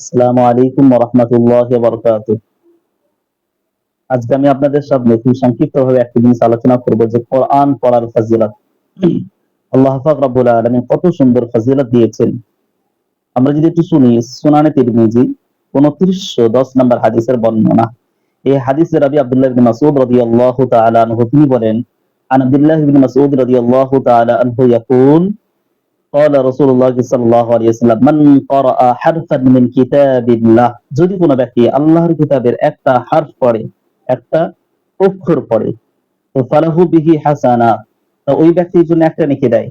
আসসালামু আলাইকুম ওয়া রাহমাতুল্লাহি ওয়া বারাকাতুহু। আজকে আমি আপনাদের সামনে খুব সংক্ষিপ্তভাবে একটি জিনিস আলোচনা করব যে কোরআন পড়ার ফজিলত। আল্লাহ পাক রব্বুল আলামিন কত সুন্দর ফজিলত দিয়েছেন। আমরা যদি একটু শুনি সুনানে তিরমিজি ২৯১০ নম্বর হাদিসের বর্ণনা। এই হাদিসের রাবী আব্দুল্লাহ ইবনে মাসউদ রাদিয়াল্লাহু তাআলা আনহু তিনি বলেন, আন আব্দুল্লাহ ইবনে মাসউদ রাদিয়াল্লাহু তাআলা আনহু ইয়াকুল قال رسول الله صلى الله عليه وسلم من قرأ حرفا من كتاب الله যদি কোনো ব্যক্তি আল্লাহর কিতাবের একটা হারফ পড়ে, একটা অক্ষর পড়ে, তো ফালাহু বিহি হাসানা, তো ওই ব্যক্তির জন্য একটা নেকি দেয়।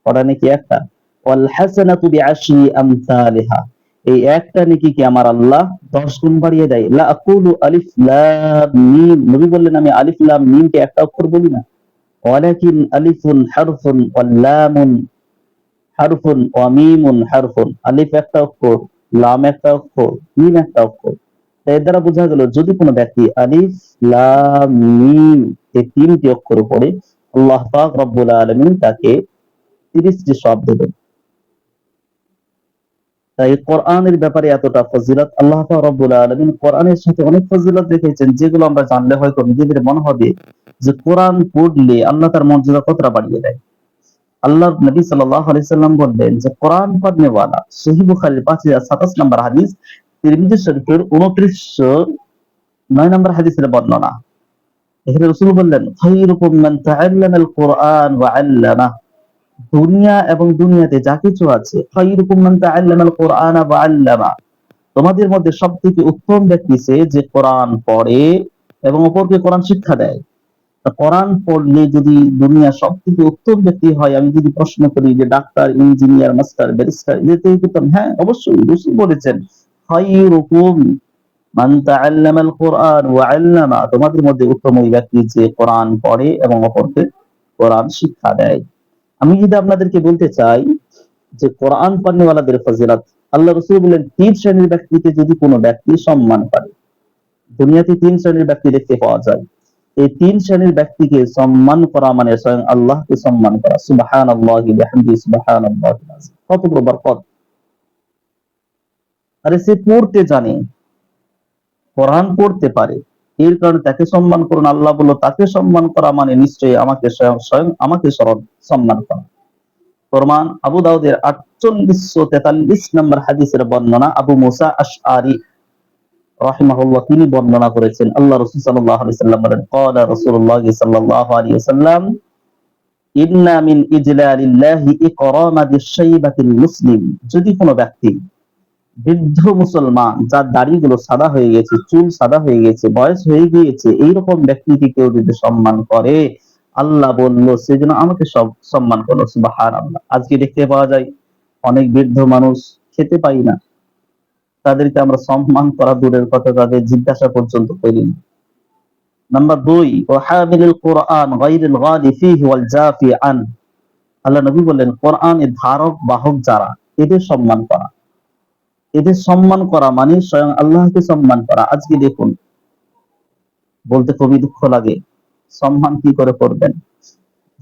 পড়া নেকি একটা। ওয়াল হাসানাতু বিআশরি আমসালিহা, এই একটা নেকিকে আমার আল্লাহ 10 গুণ বাড়িয়ে দেয়। লা আকুলু আলিফ লাম মিম, নবী বললেন আমি আলিফ লাম মিমকে একটা অক্ষর বলি না, ওয়ালাকিন আলিফুন হারফুন ওয়াল লামুন হারফুন ওয়া মিমুন হারফুন, আলিফ একটা অক্ষর, লাম একটা অক্ষর, মিম একটা অক্ষর। এর দ্বারা বোঝা গেল যদি কোনো ব্যক্তি আলিফ লাম মিম এই তিনটি অক্ষর পড়ে, আল্লাহ পাক রব্বুল আলামিন তাকে 30টি সওয়াব দেবেন। তাই কোরআনের ব্যাপারে এতটা ফজিলত, আল্লাহ পাক রব্বুল আলামিন কোরআনের সাথে অনেক ফজিলত রেখেছেন যেগুলো আমরা জানলে হয়তো নিজেদের মনে হবে যে কোরআন পড়লে আল্লাহ তার মর্যাদা কতটা বাড়িয়ে দেয়। আল্লাহর নবী সাল্লাল্লাহু আলাইহি সাল্লাম বললেন যে কোরআন পড়নে ওয়ালা, সহিহ বুখারীর 5027 নম্বর হাদিস, তিরমিজি শরীফের 2909 নম্বর হাদিসের বর্ণনা। এখানে রাসূল বললেন খায়রুকুম মান তাআল্লামাল কুরআন ওয়া আল্লামা, দুনিয়া এবং দুনিয়াতে যা কিছু আছে, খায়রুকুম মান তাআল্লামাল কুরআন ওয়া আল্লামা, তোমাদের মধ্যে সবথেকে উত্তম ব্যক্তি সে যে কোরআন পড়ে এবং অপরকে কোরআন শিক্ষা দেয়। কোরআন পড়লে যদি দুনিয়া সবথেকে উত্তম ব্যক্তি হয়, আমি যদি প্রশ্ন করি যে ডাক্তার, ইঞ্জিনিয়ার, মাস্টার, ব্যারিস্টার, এদের উত্তম, হ্যাঁ অবশ্যই রাসূল বলেছেন খায়রুকুম মান তাআল্লামাল কুরআন ওয়া আল্লামা, তোমাদের মধ্যে উত্তম ওই ব্যক্তি যে কোরআন পড়ে এবং অপরকে কোরআন শিক্ষা দেয়। আমি যদি আপনাদেরকে বলতে চাই যে কোরআন পড়নেওয়ালাদের ফজিলত, আল্লাহ রাসূল বলেন ৩ শ্রেণীর ব্যক্তিকে যদি কোনো ব্যক্তি সম্মান করে, দুনিয়াতে ৩ শ্রেণীর ব্যক্তি দেখতে পাওয়া যায়। এই ৩ শ্রেণীর ব্যক্তিকে সম্মান করা মানে স্বয়ং আল্লাহকে সম্মান করা। সুবহানাল্লাহি বিহামদিহি সুবহানাল্লাহিল আযীম, কত বড় বরকত। আরে সে পড়তে জানে, কোরআন পড়তে পারে, এর কারণে তাকে সম্মান করুন। আল্লাহ বলল তাকে সম্মান করা মানে নিশ্চয়ই আমাকে স্বয়ং আমাকে সম্মান করা। ফরমান আবু দাউদের 4843 নম্বর হাদিসের বর্ণনা, আবু মুসা আশআরী রাহিমাহুল্লাহ তিনি বর্ণনা করেছেন, আল্লাহ রাসূল সাল্লাল্লাহু আলাইহি সাল্লাম বলেন ক্বালা রাসূলুল্লাহ সাল্লাল্লাহু আলাইহি ওয়াসাল্লাম ইন্না মিন ইজলালিল্লাহি ইকরামাদিশ শাইবাতিল মুসলিম, যদি কোনো ব্যক্তি বৃদ্ধ মুসলমান যার দাড়িগুলো সাদা হয়ে গেছে, চুল সাদা হয়ে গেছে, বয়স হয়ে গিয়েছে, এইরকম ব্যক্তিকে কেউ যদি সম্মান করে, আল্লাহ বলল সেজন্য আমাকে সব সম্মান করলো। সুবহানাল্লাহ। আজকে দেখতে পাওয়া যায় অনেক বৃদ্ধ মানুষ খেতে পাই না, তাদেরকে আমরা সম্মান করা দূরের কথা, তাদের জিজ্ঞাসা পর্যন্ত করি না। নাম্বার ২, ওয়াহামিলুল কুরআন গায়রিল গালি ফীহি ওয়াল জাফি আন, আল্লাহ নবী বললেন কোরআনের ধারক বাহক যারা, এদের সম্মান করা। এদের সম্মান করা মানে স্বয়ং আল্লাহকে সম্মান করা। আজকে দেখুন, বলতে খুবই দুঃখ লাগে, সম্মান কি করে করবেন?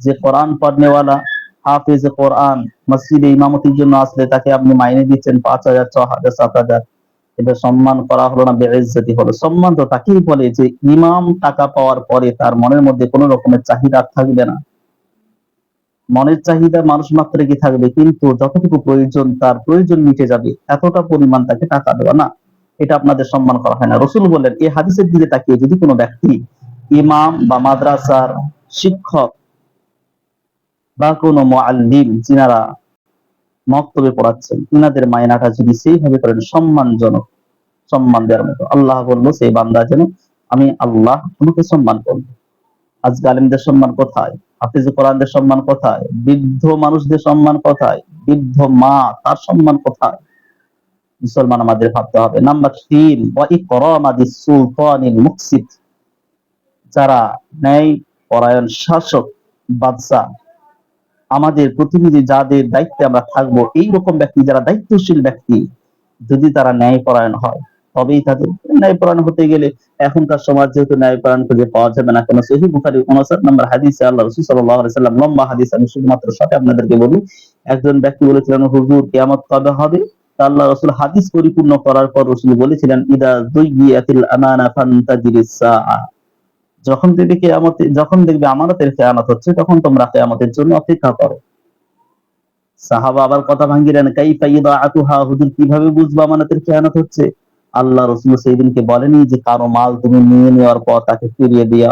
যে কোরআন পড়নেওয়ালা হাফেজ কোরআন মসজিদে ইমামতির জন্য আসলে তাকে আপনি মাইনে দিচ্ছেন ৫,০০০, ৬,০০০, ৭,০০০, এটা সম্মান করা হলো না, বেইজ্জতি হলো। সম্মান তো তাকেই বলে যে ইমাম টাকা পাওয়ার পরে তার মনের মধ্যে কোনো রকমের চাহিদা থাকবে না। মনের চাহিদা মানুষ মাত্রই থাকবে, কিন্তু যতটুকু প্রয়োজন তার প্রয়োজন মিটে যাবে এতটা পরিমাণ তাকে টাকা দেওয়া না, এটা আপনাদের সম্মান করা হয় না। রাসূল বললেন এই হাদিসের দিকে তাকিয়ে যদি কোনো ব্যক্তি ইমাম বা মাদ্রাসার শিক্ষক বা কোনো মুআল্লিম যিনারা মক্তবে পড়াচ্ছেন, ইনাদের মায়নাটা যদি সেইভাবে করেন সম্মানজনক, সম্মান দেওয়ার মতো, আল্লাহ বলল সেই বান্দা যেন আমি আল্লাহ তোমাকে সম্মান করব। আজকে আলেমদের সম্মান কোথায়? হাফিজ কোরআনদের সম্মান কোথায়? বৃদ্ধ মানুষদের সম্মান কোথায়? বৃদ্ধ মা তার সম্মান কোথায়? মুসলমান আমাদের ভাবতে হবে। নাম্বার ৩, ওয়া ইকরামাদিস সুলতানিল মুকসিত, যারা ন্যায় পরায়ণ শাসক, বাদশা, আমাদের প্রতিনিধি যাদের দায়িত্বে আমরা থাকবো, এইরকম ব্যক্তি যারা দায়িত্বশীল ব্যক্তি, যদি তারা ন্যায় পরায়ণ হয় তবেই তাদের। ন্যায় পরায়ণ হতে গেলে এখনকার সমাজ যেহেতু ন্যায় পরায়ণ খুঁজে পাওয়া যাবে না, কেন সহিহ বুখারী ৫৯ নম্বর হাদিসে আল্লাহ রাসূল সাল্লাল্লাহু আলাইহি সাল্লাম, লম্বা হাদিস, আমি শুধুমাত্র সাথে আপনাদেরকে বলি, একজন ব্যক্তি বলেছিলেন হুজুর কিয়ামত কবে হবে? আল্লাহ রাসূল হাদিস পরিপূর্ণ করার পর রাসূল বলেছিলেন, ইদা যুইয়াতিল আমানা ফান্তাজিরিস সাআ, যখন দেখবে আমানতের খেয়ানত হচ্ছে, তখন তোমরা কিয়ামতের জন্য অপেক্ষা করো। সাহাবা আবার কথা ভাঙ্গিলেন, কাইফা ইদাআতুহা, হুজুর কিভাবে বুঝবো আমানতের খেয়ানত হচ্ছে? আল্লাহ রাসূল সেই দিনকে বলেনি যে কারো মাল তুমি নিয়ে নেওয়ার পর তাকে ফিরিয়ে দেয়া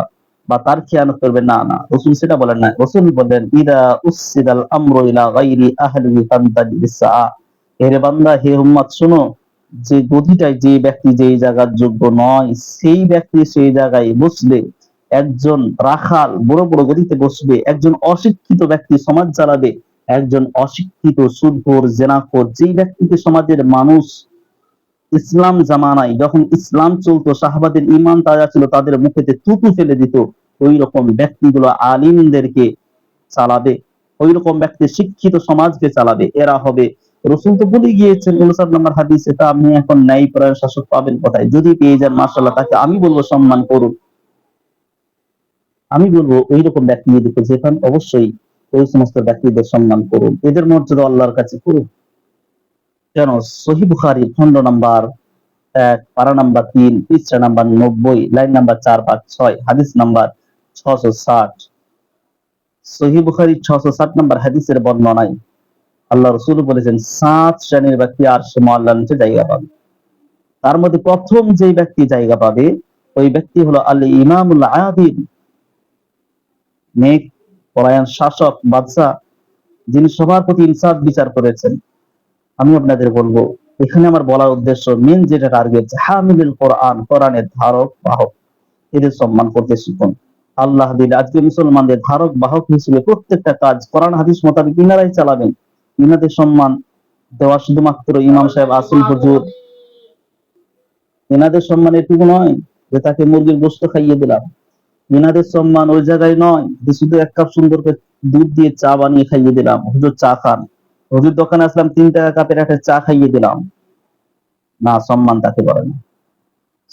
বা তার খেয়ানত করবে, না না, রাসূল সেটা বলেন না। রাসূল বললেন, ইদা উসসিদাল আমরু ইলা গায়রি আহলিহি ফান্তাজিরিস সাআ, হে বান্দা, হে উম্মত শোনো, যে গতিটাই যে ব্যক্তি যেই জায়গার যোগ্য নয়, সেই ব্যক্তি সেই জায়গায় বসবে। একজন রাখাল বড় বড় গদিতে বসবে, একজন অশিক্ষিত ব্যক্তি সমাজ চালাবে, একজন অশিক্ষিত সুদখোর জেনাখোর, যেই ব্যক্তিকে সমাজের মানুষ ইসলাম জামানায় যখন ইসলাম চলতো, সাহাবাদের ঈমান তাজা ছিল, তাদের মুখেতে থুতু ফেলে দিত, ওই রকম ব্যক্তিগুলো আলিমদেরকে চালাবে, ওই রকম ব্যক্তি শিক্ষিত সমাজকে চালাবে। এরা হবে, রসুল তো বলে গিয়েছেন 59 নম্বর হাদিসে, তা আপনি এখন ন্যায়পরায়ণ শাসক পাবেন কোথায়? যদি পেয়ে যান মাশাআল্লাহ, তাকে আমি বলবো সম্মান করুন। আমি বলবো ওই রকম ব্যক্তি যদি খুঁজে পান, অবশ্যই ওই সমস্ত ব্যক্তিদের সম্মান করুন, এদের মর্যাদা আল্লাহর কাছে করুন। কেন? সহিহ বুখারী খণ্ড নাম্বার 1, পারা নাম্বার 3, পৃষ্ঠা নাম্বার 90, লাইন নাম্বার 4, 5, 6, হাদিস নাম্বার 660। সহিহ বুখারী 660 নম্বর হাদিসের বর্ণনায় আল্লাহ রাসূল বলেছেন, 7 শ্রেণীর ব্যক্তি আরশে মুআল্লার নিচে জায়গা পাবে। তার মধ্যে প্রথম যে ব্যক্তি জায়গা পাবে, ওই ব্যক্তি হলো আল ইমামুল আদিল, নেক পরায়ণ শাসক, বাদশা, যিনি সবার প্রতি ইনসাফ বিচার করেছেন। আমি আপনাদের বলবো, এখানে আমার বলার উদ্দেশ্য, মেন যেটা টার্গেট, হামিলুল কোরআন, কোরআনের ধারক বাহক, এদের সম্মান করতে শিখুন। আল্লাহ দিলে আজকে মুসলমানদের ধারক বাহক হিসেবে প্রত্যেকটা কাজ কোরআন হাদিস মোতাবেক ইনারাই চালাবেন। ইনাদের সম্মান দেওয়া শুধুমাত্র ইমাম সাহেব, আসল হুজুর, এনাদের সম্মান এটুকু নয় যে তাকে মুরগির গোশত খাইয়ে দিলাম। এনাদের সম্মান ওই জায়গায় নয় যে শুধু এক কাপ সুন্দর করে দুধ দিয়ে চা বানিয়ে খাইয়ে দিলাম, হুজুর চা খান, হুজুর দোকানে আসলাম 3 টাকা কাপের একটা চা খাইয়ে দিলাম। না, সম্মান তাকে বলে না।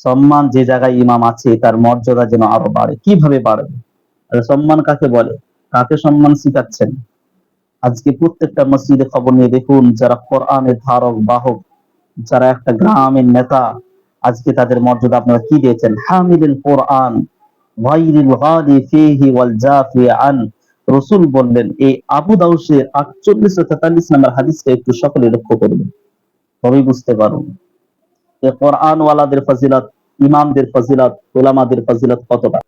সম্মান যে জায়গায় ইমাম আছে তার মর্যাদা যেন আরো বাড়ে। কিভাবে বাড়বে? আর সম্মান কাকে বলে? কাকে সম্মান শিখাচ্ছেন? আজকে প্রত্যেকটা মসজিদে খবর নিয়ে দেখুন, যারা কোরআনের ধারক বাহক, যারা একটা গ্রামের নেতা, আজকে তাদের মর্যাদা আপনারা কি দিয়েছেন? হামিলুল কোরআন গায়রিল গালি ফীহি ওয়াল জাফি আন। রাসূল বললেন, এই আবু দাউসের 48 ও 43 নম্বর হাদিসটা একটু সকলে লক্ষ্য করবেন, তবেই বুঝতে পারুন যে কোরআন ওয়ালাদের ফজিলত, ইমামদের ফজিলত, উলামাদের ফজিলত কতটা।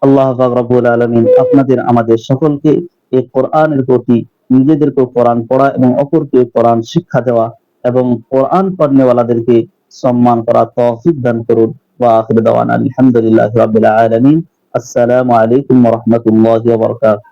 আল্লাহ পাক রব্বুল আলামিন আপনাদের আমাদের সকলকে এই কোরআনের প্রতি, নিজেদেরকে কোরআন পড়া এবং অপরকে কোরআন শিক্ষা দেওয়া এবং কোরআন পড়নেওয়ালাদেরকে সম্মান করা তৌফিক দান করুন। ওয়া আখিরু দাওয়ানা আলহামদুলিল্লাহি রাব্বিল আলামিন। আসসালামু আলাইকুম ওয়া রাহমাতুল্লাহি ওয়া বারাকাতুহু।